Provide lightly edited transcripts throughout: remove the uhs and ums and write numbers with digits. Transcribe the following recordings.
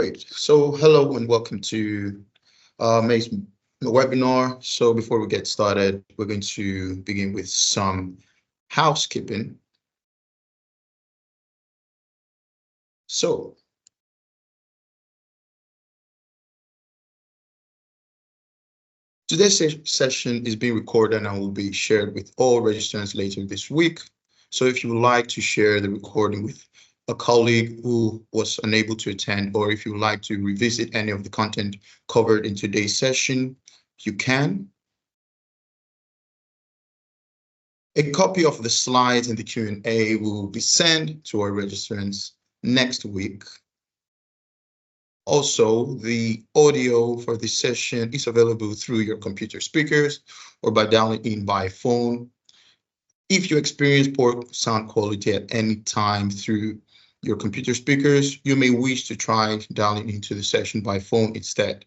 Great. So hello and welcome to May's webinar. So before we get started, we're going to begin with some housekeeping. So today's session is being recorded and will be shared with all registrants later this week. So if you would like to share the recording with a colleague who was unable to attend, or if you would like to revisit any of the content covered in today's session, you can. A copy of the slides and the Q&A will be sent to our registrants next week. Also, the audio for this session is available through your computer speakers or by dialing in by phone. If you experience poor sound quality at any time through your computer speakers, you may wish to try dialing into the session by phone instead.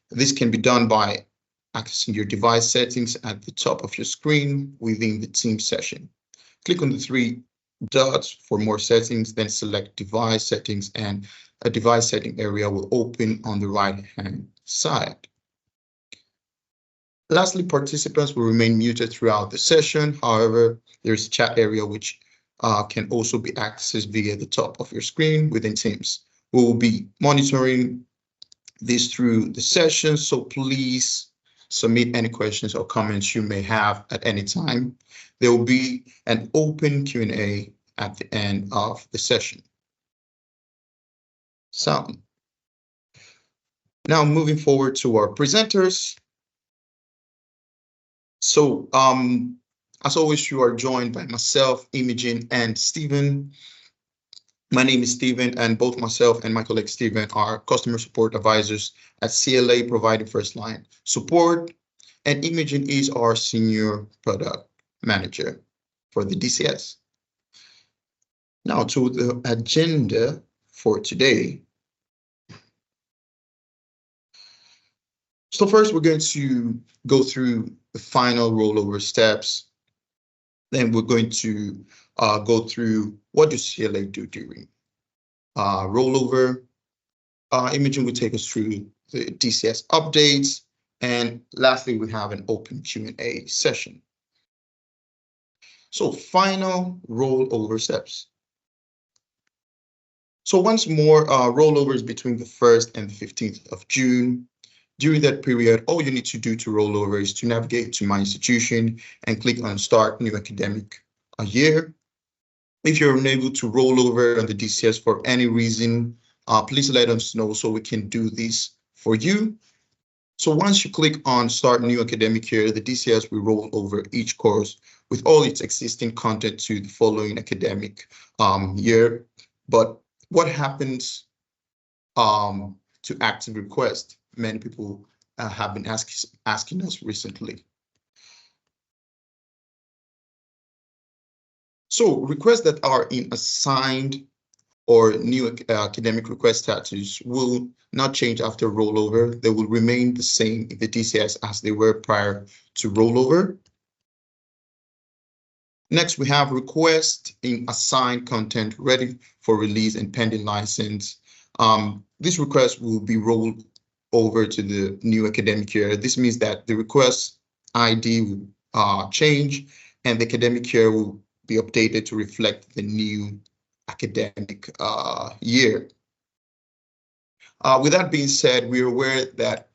This can be done by accessing your device settings at the top of your screen within the Teams session. Click on the three dots for more settings, then select device settings, and a device setting area will open on the right-hand side. Lastly, participants will remain muted throughout the session. However, there's a chat area which can also be accessed via the top of your screen within Teams. We will be monitoring this through the session, so please submit any questions or comments you may have at any time. There will be an open Q&A at the end of the session. So now moving forward to our presenters. So as always, you are joined by myself, Imogen, and Stephen. My name is Stephen, and both myself and my colleague Stephen are customer support advisors at CLA, providing first-line support, and Imogen is our senior product manager for the DCS. Now to the agenda for today. So first, we're going to go through the final rollover steps. Then we're going to go through what does CLA do during rollover. Imogen will take us through the DCS updates. And lastly, we have an open Q&A session. So final rollover steps. So once more, rollovers between the 1st and the 15th of June. During that period, all you need to do to roll over is to navigate to my institution and click on Start New Academic Year. If you're unable to roll over on the DCS for any reason, please let us know so we can do this for you. So once you click on Start New Academic Year, the DCS will roll over each course with all its existing content to the following academic year. But what happens to active request? Many people have been asking us recently. So requests that are in assigned or new academic request status will not change after rollover. They will remain the same in the DCS as they were prior to rollover. Next, we have requests in assigned content ready for release and pending license. This request will be rolled over to the new academic year. This means that the request ID will change and the academic year will be updated to reflect the new academic year. With that being said, we are aware that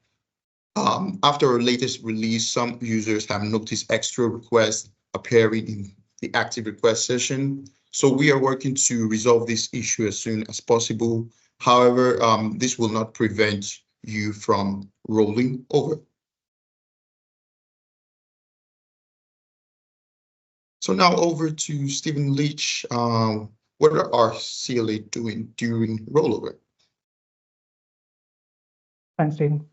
after our latest release, some users have noticed extra requests appearing in the active request session. So we are working to resolve this issue as soon as possible. However, this will not prevent you from rolling over. So now over to Stephen Leach. What are our CLA doing during rollover? Thanks, Stephen.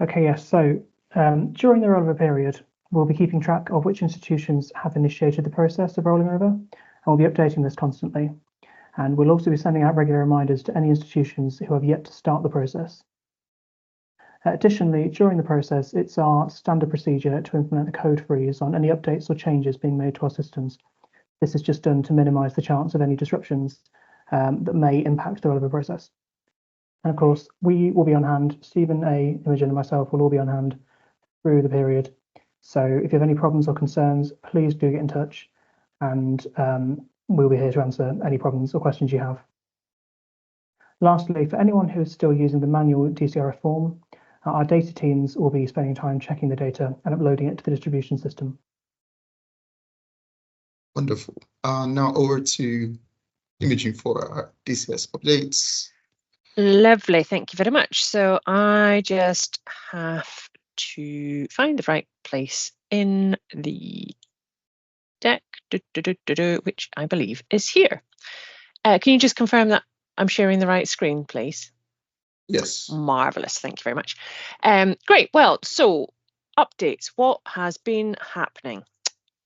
Okay, yes, so during the rollover period, we'll be keeping track of which institutions have initiated the process of rolling over, and we'll be updating this constantly. And we'll also be sending out regular reminders to any institutions who have yet to start the process. Additionally, during the process, it's our standard procedure to implement a code freeze on any updates or changes being made to our systems. This is just done to minimize the chance of any disruptions that may impact the rollover process. And of course, we will be on hand. Stephen, Imogen and myself will all be on hand through the period. So if you have any problems or concerns, please do get in touch, and we'll be here to answer any problems or questions you have. Lastly, for anyone who is still using the manual DCRF form, our data teams will be spending time checking the data and uploading it to the distribution system. Wonderful. Now over to Imogen for our DCS updates. Lovely, thank you very much. So I just have to find the right place in the deck, which I believe is here. Can you just confirm that I'm sharing the right screen, please? Yes. Marvelous, thank you very much. Great, well, so updates, what has been happening?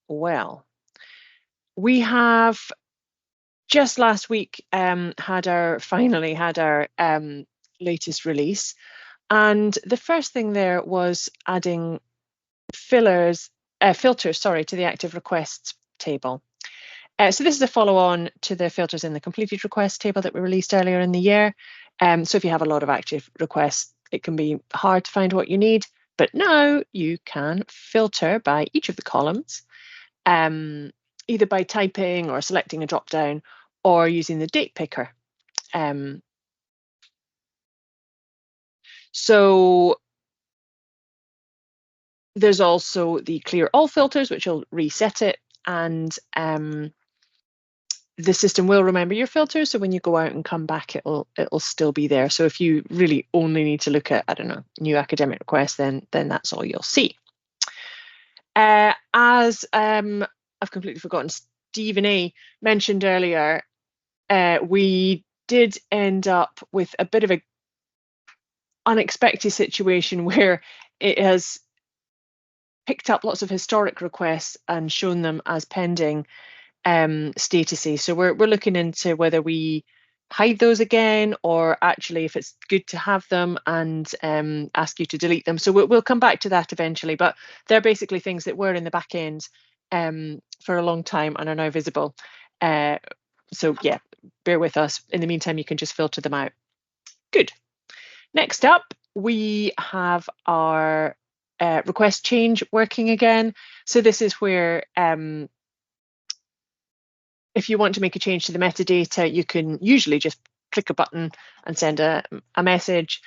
Well, we have just last week finally had our latest release, and the first thing there was adding filters to the active requests table. So this is a follow-on to the filters in the completed request table that we released earlier in the year. So if you have a lot of active requests, it can be hard to find what you need, but now you can filter by each of the columns, either by typing or selecting a drop-down or using the date picker. So there's also the clear all filters, which will reset it, and the system will remember your filters, so when you go out and come back, it'll still be there. So if you really only need to look at, I don't know, new academic requests, then that's all you'll see. As I've completely forgotten, Stephen A mentioned earlier, we did end up with a bit of an unexpected situation where it has picked up lots of historic requests and shown them as pending statuses. So we're looking into whether we hide those again, or actually if it's good to have them and ask you to delete them. So we'll come back to that eventually, but they're basically things that were in the back end for a long time and are now visible. So yeah, bear with us. In the meantime, you can just filter them out. Good. Next up, we have our request change working again. So this is where if you want to make a change to the metadata, you can usually just click a button and send a message.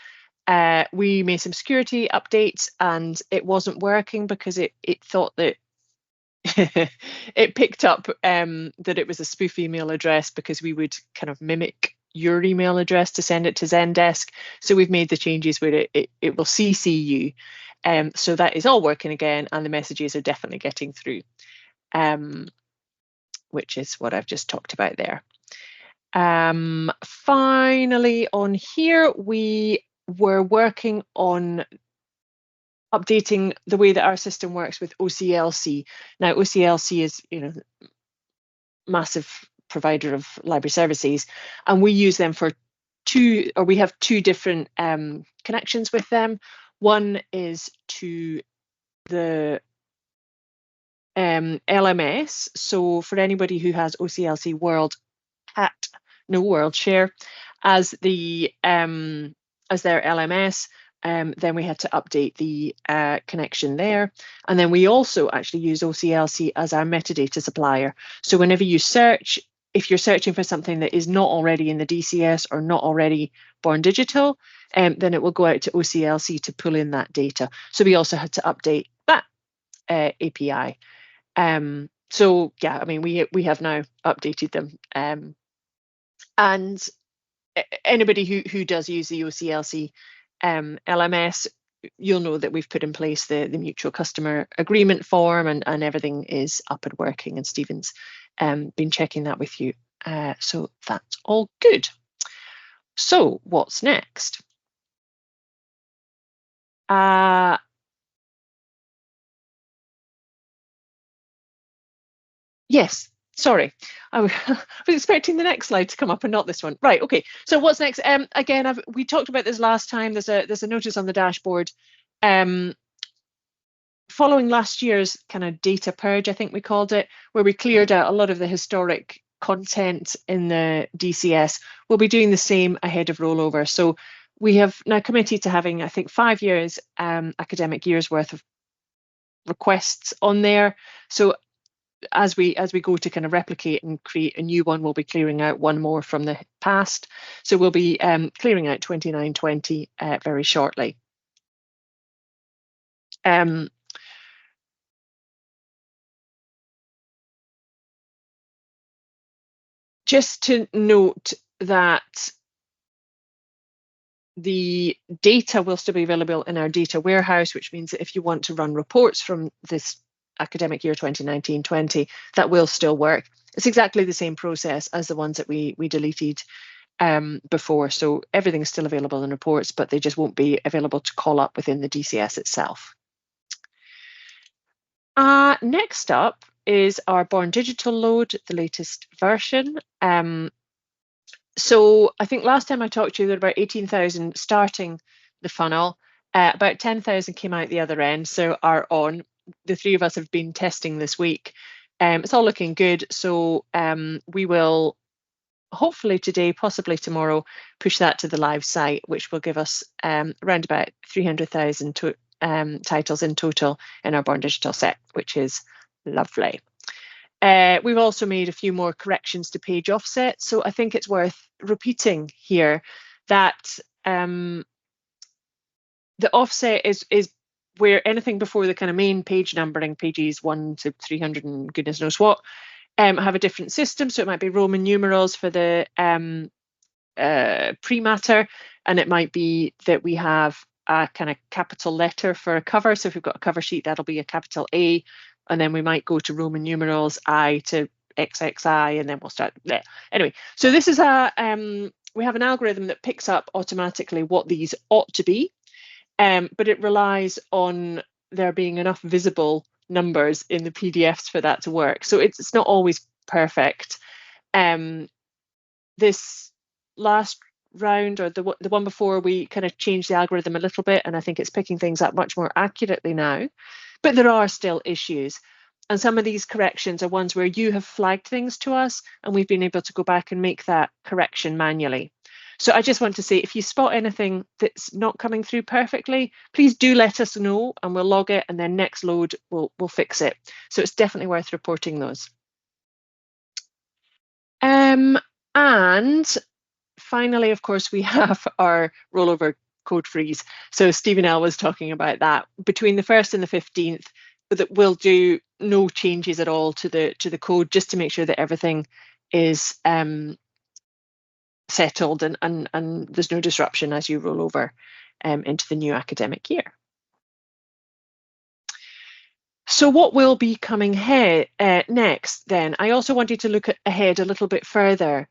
We made some security updates and it wasn't working because it thought that it picked up that it was a spoof email address, because we would kind of mimic your email address to send it to Zendesk. So we've made the changes where it will CC you. So that is all working again, and the messages are definitely getting through, which is what I've just talked about there. Finally, on here, we were working on updating the way that our system works with OCLC. Now, OCLC is, massive provider of library services, and we use them for we have two different connections with them. One is to the LMS. So for anybody who has OCLC World Share as their LMS, then we had to update the connection there. And then we also actually use OCLC as our metadata supplier. So whenever you search, if you're searching for something that is not already in the DCS or not already Born Digital, then it will go out to OCLC to pull in that data. So we also had to update that API. So yeah, I mean, we have now updated them. And anybody who does use the OCLC LMS, you'll know that we've put in place the mutual customer agreement form, and everything is up and working, and Stephen's been checking that with you. So that's all good. So what's next? Yes, sorry, I was expecting the next slide to come up and not this one. Right, okay, so what's next? Again, we talked about this last time. There's a notice on the dashboard. Following last year's kind of data purge, I think we called it, where we cleared out a lot of the historic content in the DCS, we'll be doing the same ahead of rollover. So we have now committed to having, I think, 5 years, academic years worth of requests on there. So as we go to kind of replicate and create a new one, we'll be clearing out one more from the past. So we'll be clearing out 2920 very shortly. Just to note that the data will still be available in our data warehouse, which means that if you want to run reports from this academic year 2019-20, that will still work. It's exactly the same process as the ones that we deleted before. So everything's still available in reports, but they just won't be available to call up within the DCS itself. Next up is our Born Digital load, the latest version. So I think last time I talked to you, there were about 18,000 starting the funnel. About 10,000 came out the other end, so are on. The three of us have been testing this week. It's all looking good. So we will hopefully today, possibly tomorrow, push that to the live site, which will give us around about 300,000 titles in total in our Born Digital set, which is lovely. We've also made a few more corrections to page offset. So I think it's worth repeating here that the offset is where anything before the kind of main page numbering, pages 1 to 300 and goodness knows what, have a different system. So it might be Roman numerals for the pre-matter, and it might be that we have a kind of capital letter for a cover. So if we've got a cover sheet, that'll be a capital A, and then we might go to Roman numerals I to XXI, and then we'll start there. Anyway, so this is we have an algorithm that picks up automatically what these ought to be, but it relies on there being enough visible numbers in the PDFs for that to work. So it's not always perfect. This last round, or the one before, we kind of changed the algorithm a little bit, and I think it's picking things up much more accurately now, but there are still issues. And some of these corrections are ones where you have flagged things to us and we've been able to go back and make that correction manually. So I just want to say, if you spot anything that's not coming through perfectly, please do let us know and we'll log it, and then next load we'll fix it. So it's definitely worth reporting those. And finally, of course, we have our rollover code freeze. So Stephen L was talking about that. Between the 1st and the 15th, that we'll do no changes at all to the code, just to make sure that everything is settled and there's no disruption as you roll over into the new academic year. So what will be coming next then? I also wanted to look ahead a little bit further.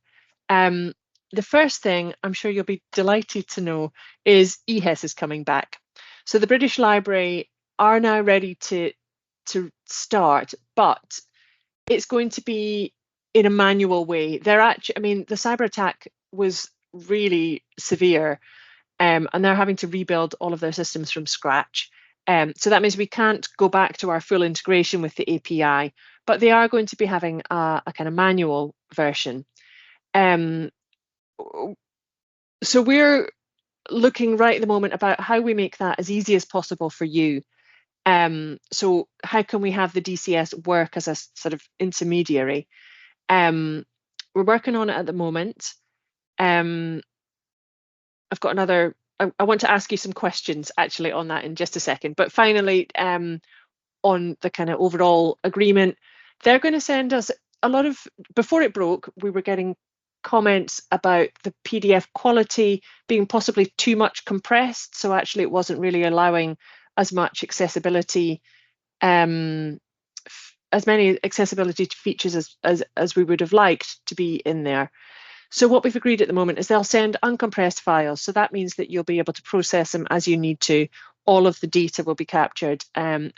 The first thing I'm sure you'll be delighted to know is EHES is coming back. So the British Library are now ready to start, but it's going to be in a manual way. They're actually, I mean, the cyber attack was really severe, and they're having to rebuild all of their systems from scratch. So that means we can't go back to our full integration with the API, but they are going to be having a kind of manual version. So we're looking right at the moment about how we make that as easy as possible for you. So how can we have the DCS work as a sort of intermediary? We're working on it at the moment. I've got another, I want to ask you some questions actually on that in just a second. But finally, on the kind of overall agreement, they're going to send us a lot of, before it broke, we were getting comments about the PDF quality being possibly too much compressed. So actually it wasn't really allowing as much accessibility, as many accessibility features as we would have liked to be in there. So what we've agreed at the moment is they'll send uncompressed files. So that means that you'll be able to process them as you need to. All of the data will be captured, and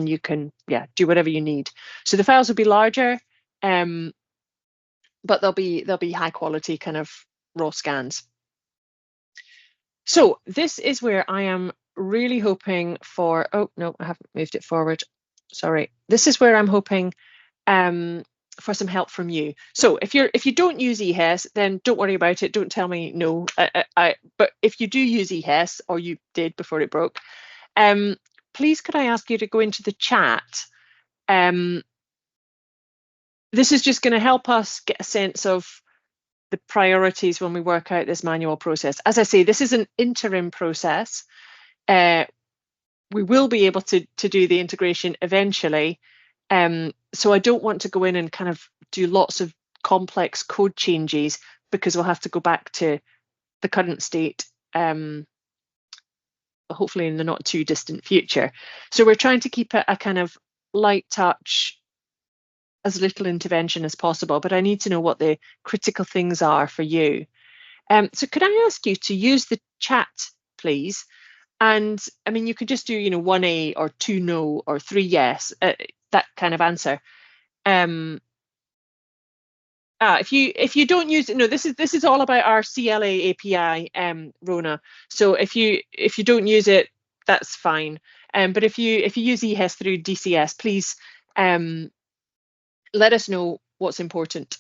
you can do whatever you need. So the files will be larger, but they'll be high quality kind of raw scans. So this is where I am really hoping for, oh no, I haven't moved it forward. Sorry. This is where I'm hoping for some help from you. So if you don't use EHES, then don't worry about it. Don't tell me no. But if you do use EHES, or you did before it broke, please could I ask you to go into the chat. This is just going to help us get a sense of the priorities when we work out this manual process. As I say, this is an interim process. We will be able to do the integration eventually. So I don't want to go in and kind of do lots of complex code changes, because we'll have to go back to the current state, hopefully in the not too distant future. So we're trying to keep it a kind of light touch, as little intervention as possible, but I need to know what the critical things are for you. So could I ask you to use the chat, please? And I mean, you could just do, 1A or 2 no or 3 yes, that kind of answer. If you don't use it, no, this is all about our CLA API, Rona. So if you don't use it, that's fine. But if you use EHES through DCS, please let us know what's important.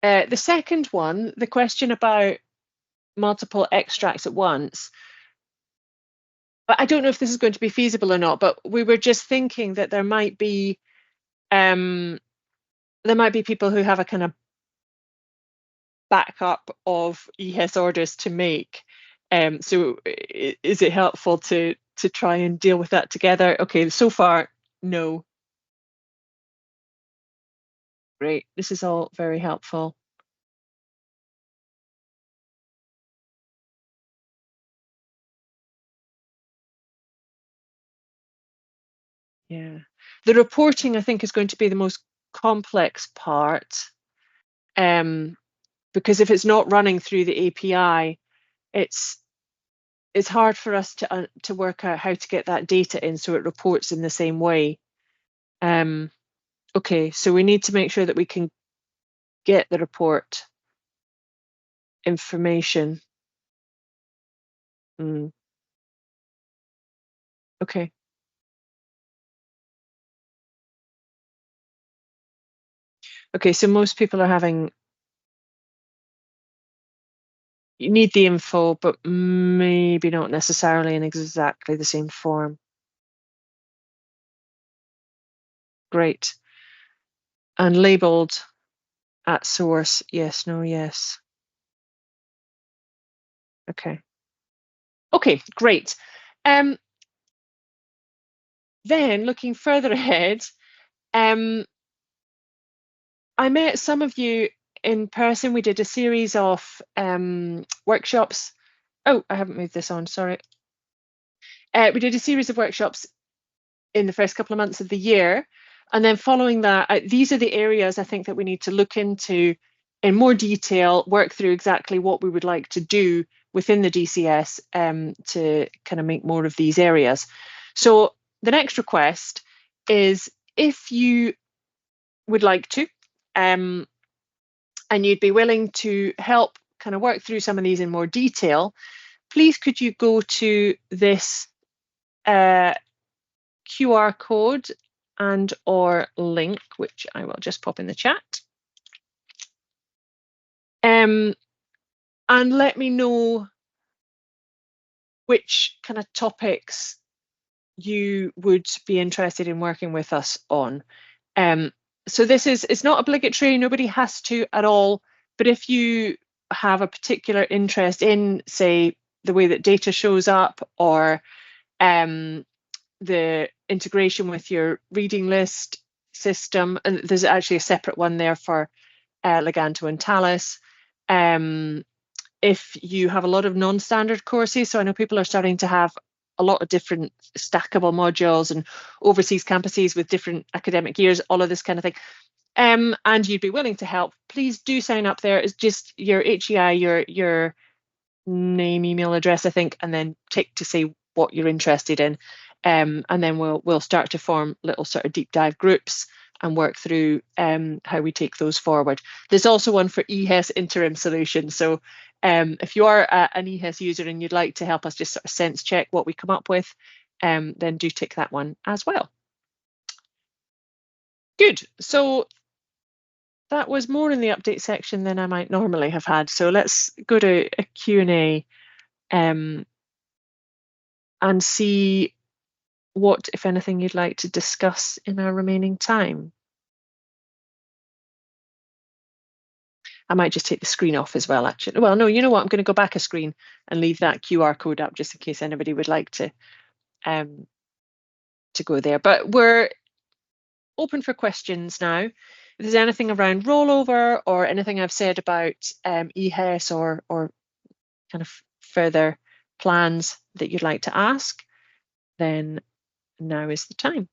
The second one, the question about multiple extracts at once. But I don't know if this is going to be feasible or not, but we were just thinking that there might be people who have a kind of backup of EHES orders to make. So is it helpful to try and deal with that together? Okay, so far, no. Great, this is all very helpful. Yeah, the reporting I think is going to be the most complex part, because if it's not running through the API, it's hard for us to work out how to get that data in so it reports in the same way. Okay, so we need to make sure that we can get the report information. Okay. Okay, so most people are having, you need the info, but maybe not necessarily in exactly the same form. Great. And labeled at source, yes, no, yes. Okay. Okay, great. Then looking further ahead, I met some of you in person. We did a series of workshops. Oh, I haven't moved this on, sorry. We did a series of workshops in the first couple of months of the year. And then following that, these are the areas I think that we need to look into in more detail, work through exactly what we would like to do within the DCS to kind of make more of these areas. So the next request is, if you would like to, and you'd be willing to help kind of work through some of these in more detail, please could you go to this QR code and or link, which I will just pop in the chat, and let me know which kind of topics you would be interested in working with us on. So it's not obligatory, nobody has to at all, but if you have a particular interest in, say, the way that data shows up, or the integration with your reading list system, and there's actually a separate one there for Leganto and Talus. If you have a lot of non-standard courses, so I know people are starting to have a lot of different stackable modules and overseas campuses with different academic years, all of this kind of thing, and you'd be willing to help, please do sign up there. It's just your HEI, your name, email address, I think, and then tick to say what you're interested in. And then we'll start to form little sort of deep dive groups and work through how we take those forward. There's also one for EHES interim solutions. So if you are an EHES user and you'd like to help us just sort of sense check what we come up with, then do tick that one as well. Good. So that was more in the update section than I might normally have had. So let's go to a Q&A and see what, if anything, you'd like to discuss in our remaining time. I might just take the screen off as well, actually. Well, no, you know what? I'm going to go back a screen and leave that QR code up just in case anybody would like to go there. But we're open for questions now. If there's anything around rollover or anything I've said about EHES or kind of further plans that you'd like to ask, then now is the time.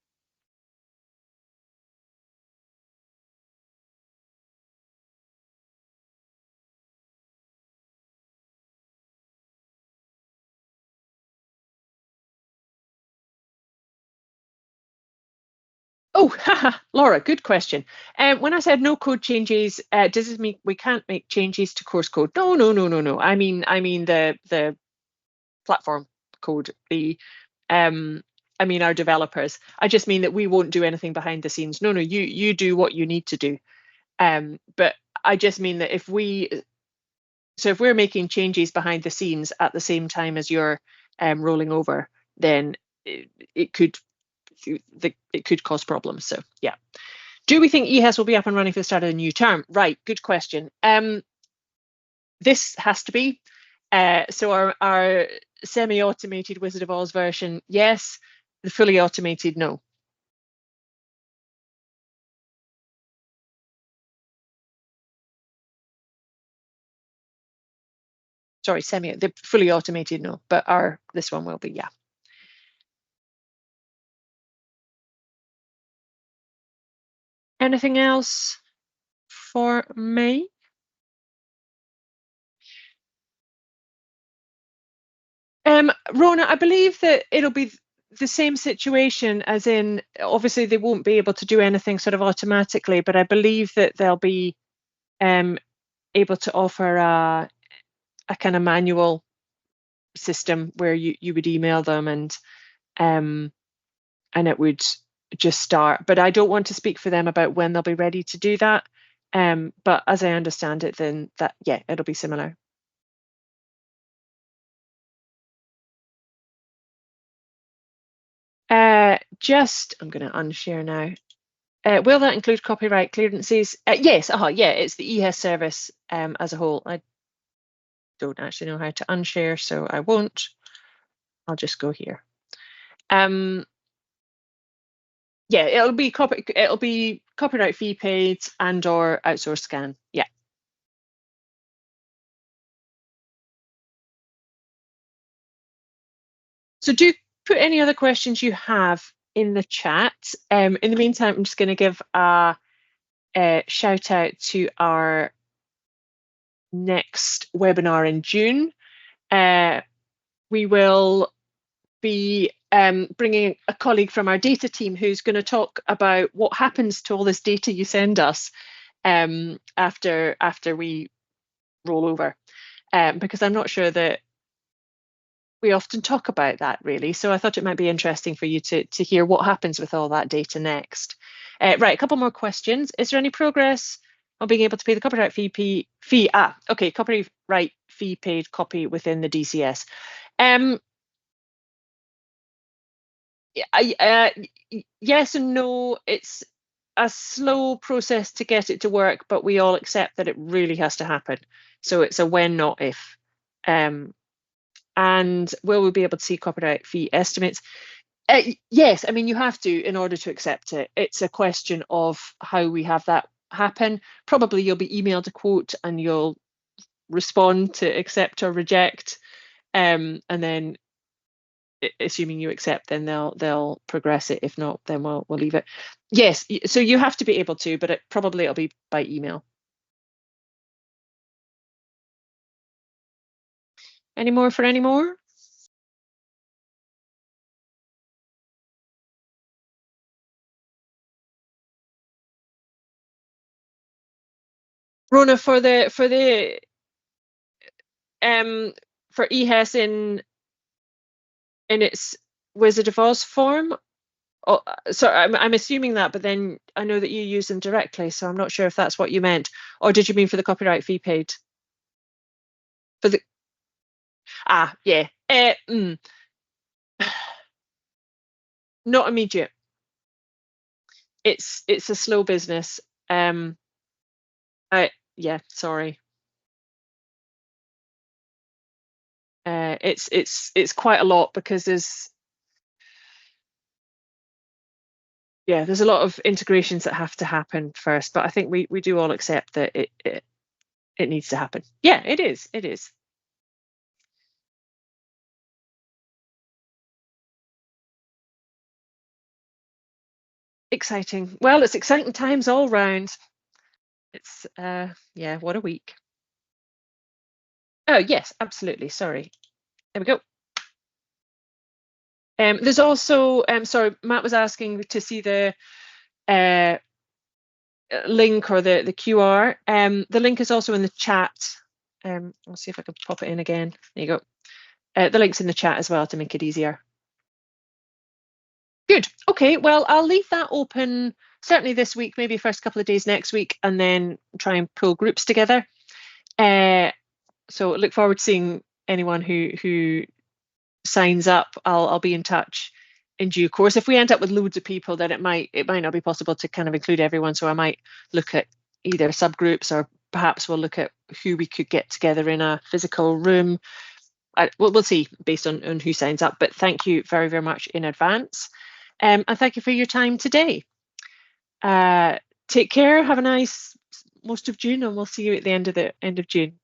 Oh, haha, Laura, good question. When I said no code changes, does this mean we can't make changes to course code? No, no, no, no, no. I mean the platform code. I mean our developers. I just mean that we won't do anything behind the scenes. No, no, you do what you need to do. But I just mean that if we're making changes behind the scenes at the same time as you're rolling over, then it could cause problems. So yeah. Do we think EHES will be up and running for the start of the new term? Right, good question. This has to be. So our semi-automated Wizard of Oz version, yes. The fully automated, no. Sorry, the fully automated, no. But this one will be, yeah. Anything else for May? Rona, I believe that it'll be the same situation, as in, obviously they won't be able to do anything sort of automatically, but I believe that they'll be able to offer a kind of manual system where you would email them and it would just start. But I don't want to speak for them about when they'll be ready to do that. But as I understand it, then yeah, it'll be similar. I'm going to unshare now. Will that include copyright clearances? Yes, yeah, it's the EHES service as a whole. I don't actually know how to unshare, so I won't. I'll just go here. Yeah, it'll be copyright fee paid and or outsourced scan. Yeah. So do put any other questions you have in the chat. In the meantime, I'm just going to give a shout out to our next webinar in June. We will be bringing a colleague from our data team who's going to talk about what happens to all this data you send us after we roll over, because I'm not sure that we often talk about that really. So I thought it might be interesting for you to hear what happens with all that data next. Right, a couple more questions. Is there any progress on being able to pay the copyright fee? Okay, copyright fee paid copy within the DCS. Yes and no. It's a slow process to get it to work, but we all accept that it really has to happen. So it's a when, not if. And will we be able to see copyright fee estimates? Yes, I mean, you have to in order to accept it. It's a question of how we have that happen. Probably you'll be emailed a quote and you'll respond to accept or reject. And then assuming you accept, then they'll progress it. If not, then we'll leave it. Yes, so you have to be able to, but it'll be by email. Any more for any more? Rona, for EHES in its Wizard of Oz form. Oh, so I'm assuming that, but then I know that you use them directly, so I'm not sure if that's what you meant, or did you mean for the copyright fee paid? For the yeah, not immediate. It's a slow business. Yeah, sorry. It's quite a lot because there's a lot of integrations that have to happen first, but I think we do all accept that it needs to happen. Yeah, it is. Exciting. Well, it's exciting times all round. It's yeah, what a week. Oh yes, absolutely. Sorry. There we go. There's also sorry, Matt was asking to see the link or the QR. The link is also in the chat. I'll see if I can pop it in again. There you go. The link's in the chat as well to make it easier. Good. Okay, well, I'll leave that open certainly this week, maybe first couple of days next week, and then try and pull groups together. So look forward to seeing anyone who signs up. I'll be in touch in due course. If we end up with loads of people, then it might not be possible to kind of include everyone. So I might look at either subgroups, or perhaps we'll look at who we could get together in a physical room. We'll see based on who signs up. But thank you very, very much in advance. And thank you for your time today. Take care. Have a nice most of June, and we'll see you at the end of June.